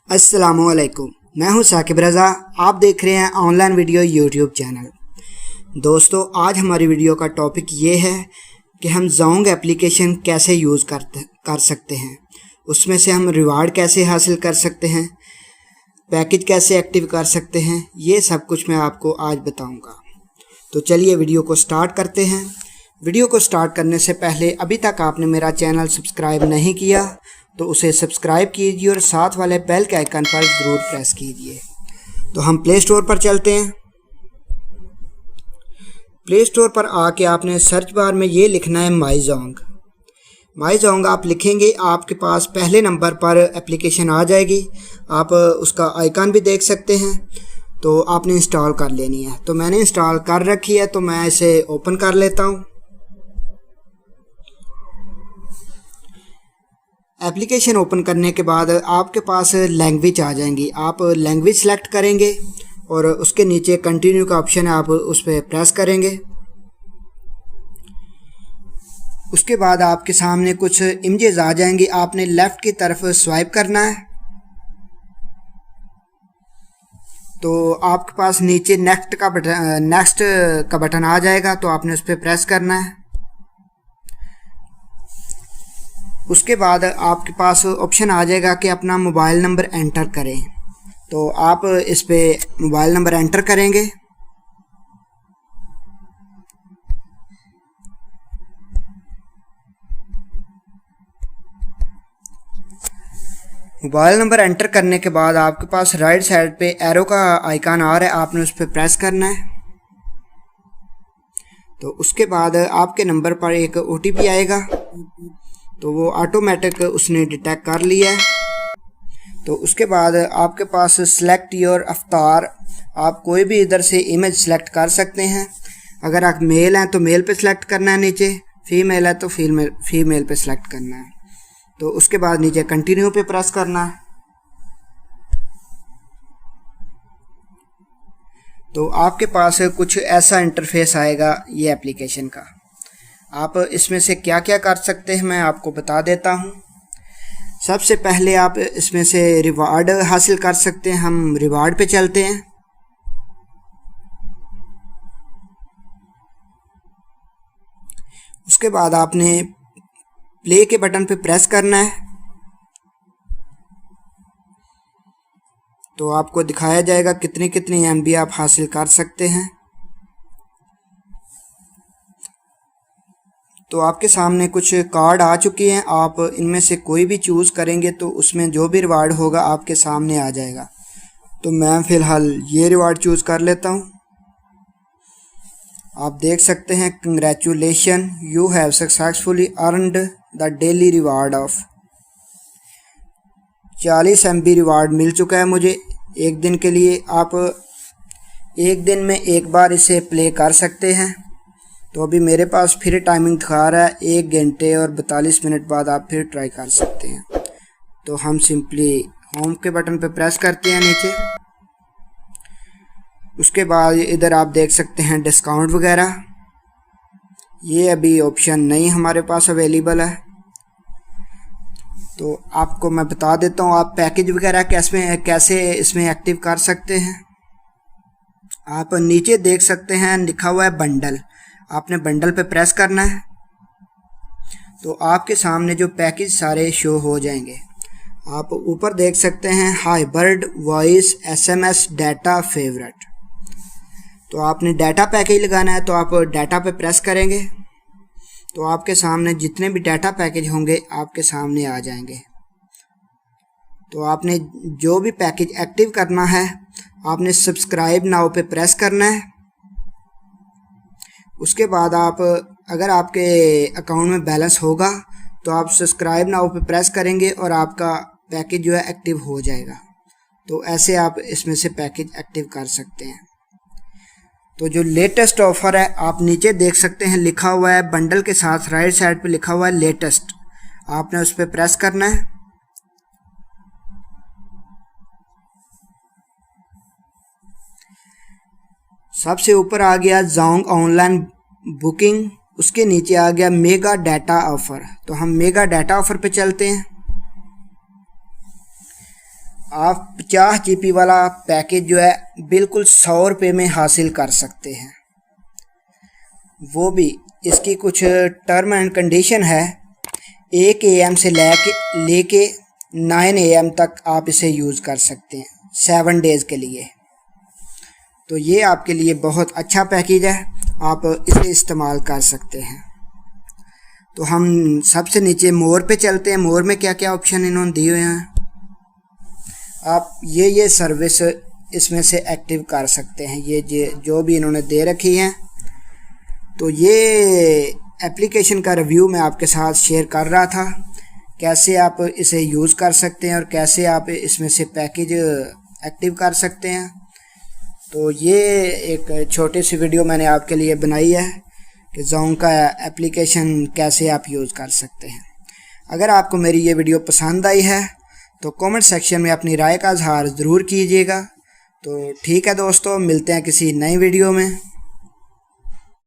अस्सलामुअलैकुम, मैं हूं साकिब रज़ा। आप देख रहे हैं ऑनलाइन वीडियो यूट्यूब चैनल। दोस्तों, आज हमारी वीडियो का टॉपिक ये है कि हम जोंग एप्लीकेशन कैसे यूज़ कर सकते हैं, उसमें से हम रिवार्ड कैसे हासिल कर सकते हैं, पैकेज कैसे एक्टिव कर सकते हैं, ये सब कुछ मैं आपको आज बताऊंगा। तो चलिए वीडियो को स्टार्ट करते हैं। वीडियो को स्टार्ट करने से पहले अभी तक आपने मेरा चैनल सब्सक्राइब नहीं किया तो उसे सब्सक्राइब कीजिए और साथ वाले बेल के आइकन पर ज़रूर प्रेस कीजिए। तो हम प्ले स्टोर पर चलते हैं। प्ले स्टोर पर आके आपने सर्च बार में ये लिखना है माई जोंग आप लिखेंगे, आपके पास पहले नंबर पर एप्लीकेशन आ जाएगी। आप उसका आइकन भी देख सकते हैं। तो आपने इंस्टॉल कर लेनी है। तो मैंने इंस्टॉल कर रखी है, तो मैं इसे ओपन कर लेता हूँ। एप्लीकेशन ओपन करने के बाद आपके पास लैंग्वेज आ जाएंगी। आप लैंग्वेज सेलेक्ट करेंगे और उसके नीचे कंटिन्यू का ऑप्शन है, आप उस पर प्रेस करेंगे। उसके बाद आपके सामने कुछ इमेजेस आ जाएंगी। आपने लेफ़्ट की तरफ स्वाइप करना है। तो आपके पास नीचे नेक्स्ट का बटन आ जाएगा, तो आपने उस पर प्रेस करना है। उसके बाद आपके पास ऑप्शन आ जाएगा कि अपना मोबाइल नंबर एंटर करें। तो आप इस पे मोबाइल नंबर एंटर करेंगे। मोबाइल नंबर एंटर करने के बाद आपके पास राइट साइड पे एरो का आइकन आ रहा है, आपने उस पर प्रेस करना है। तो उसके बाद आपके नंबर पर एक OTP आएगा, तो वो ऑटोमेटिक उसने डिटेक्ट कर लिया है। तो उसके बाद आपके पास सिलेक्ट योर अवतार, आप कोई भी इधर से इमेज सेलेक्ट कर सकते हैं। अगर आप मेल हैं तो मेल पे सिलेक्ट करना है, नीचे फीमेल है तो फीमेल पे सिलेक्ट करना है। तो उसके बाद नीचे कंटिन्यू पे प्रेस करना है। तो आपके पास कुछ ऐसा इंटरफेस आएगा ये एप्लीकेशन का। आप इसमें से क्या क्या कर सकते हैं मैं आपको बता देता हूँ। सबसे पहले आप इसमें से रिवार्ड हासिल कर सकते हैं। हम रिवार्ड पे चलते हैं। उसके बाद आपने प्ले के बटन पे प्रेस करना है। तो आपको दिखाया जाएगा कितनी कितनी MB आप हासिल कर सकते हैं। तो आपके सामने कुछ कार्ड आ चुके हैं। आप इनमें से कोई भी चूज़ करेंगे तो उसमें जो भी रिवार्ड होगा आपके सामने आ जाएगा। तो मैं फ़िलहाल ये रिवार्ड चूज़ कर लेता हूँ। आप देख सकते हैं, congratulation, you have successfully earned the daily reward of 40 MB reward मिल चुका है मुझे एक दिन के लिए। आप एक दिन में एक बार इसे प्ले कर सकते हैं। तो अभी मेरे पास फिर टाइमिंग दिखा रहा है 1 घंटे और 42 मिनट बाद आप फिर ट्राई कर सकते हैं। तो हम सिंपली होम के बटन पे प्रेस करते हैं नीचे। उसके बाद इधर आप देख सकते हैं डिस्काउंट वगैरह, ये अभी ऑप्शन नहीं हमारे पास अवेलेबल है। तो आपको मैं बता देता हूँ आप पैकेज वगैरह कैसे इसमें एक्टिव कर सकते हैं। आप नीचे देख सकते हैं लिखा हुआ है बंडल, आपने बंडल पे प्रेस करना है। तो आपके सामने जो पैकेज सारे शो हो जाएंगे। आप ऊपर देख सकते हैं high bird voice SMS data favourite. तो आपने डाटा पैकेज लगाना है, तो आप डाटा पे प्रेस करेंगे। तो आपके सामने जितने भी डाटा पैकेज होंगे आपके सामने आ जाएंगे। तो आपने जो भी पैकेज एक्टिव करना है आपने सब्सक्राइब नाउ पे प्रेस करना है। उसके बाद आप अगर आपके अकाउंट में बैलेंस होगा तो आप सब्सक्राइब नाउ पे प्रेस करेंगे और आपका पैकेज जो है एक्टिव हो जाएगा। तो ऐसे आप इसमें से पैकेज एक्टिव कर सकते हैं। तो जो लेटेस्ट ऑफ़र है आप नीचे देख सकते हैं लिखा हुआ है बंडल के साथ राइट साइड पे लिखा हुआ है लेटेस्ट, आपने उस पर प्रेस करना है। सबसे ऊपर आ गया जोंग ऑनलाइन बुकिंग, उसके नीचे आ गया मेगा डाटा ऑफ़र। तो हम मेगा डाटा ऑफ़र पे चलते हैं। आप 50 GB वाला पैकेज जो है बिल्कुल 100 रुपये में हासिल कर सकते हैं। वो भी इसकी कुछ टर्म एंड कंडीशन है। 1 AM से लेके 9 AM तक आप इसे यूज़ कर सकते हैं 7 डेज़ के लिए। तो ये आपके लिए बहुत अच्छा पैकेज है, आप इसे इस्तेमाल कर सकते हैं। तो हम सबसे नीचे मोर पे चलते हैं। मोर में क्या क्या ऑप्शन इन्होंने दिए हुए हैं। आप ये सर्विस इसमें से एक्टिव कर सकते हैं, ये जो भी इन्होंने दे रखी हैं। तो ये एप्लीकेशन का रिव्यू मैं आपके साथ शेयर कर रहा था, कैसे आप इसे यूज़ कर सकते हैं और कैसे आप इसमें से पैकेज एक्टिव कर सकते हैं। तो ये एक छोटी सी वीडियो मैंने आपके लिए बनाई है कि Zoong का एप्लीकेशन कैसे आप यूज़ कर सकते हैं। अगर आपको मेरी ये वीडियो पसंद आई है तो कमेंट सेक्शन में अपनी राय का इजहार ज़रूर कीजिएगा। तो ठीक है दोस्तों, मिलते हैं किसी नई वीडियो में।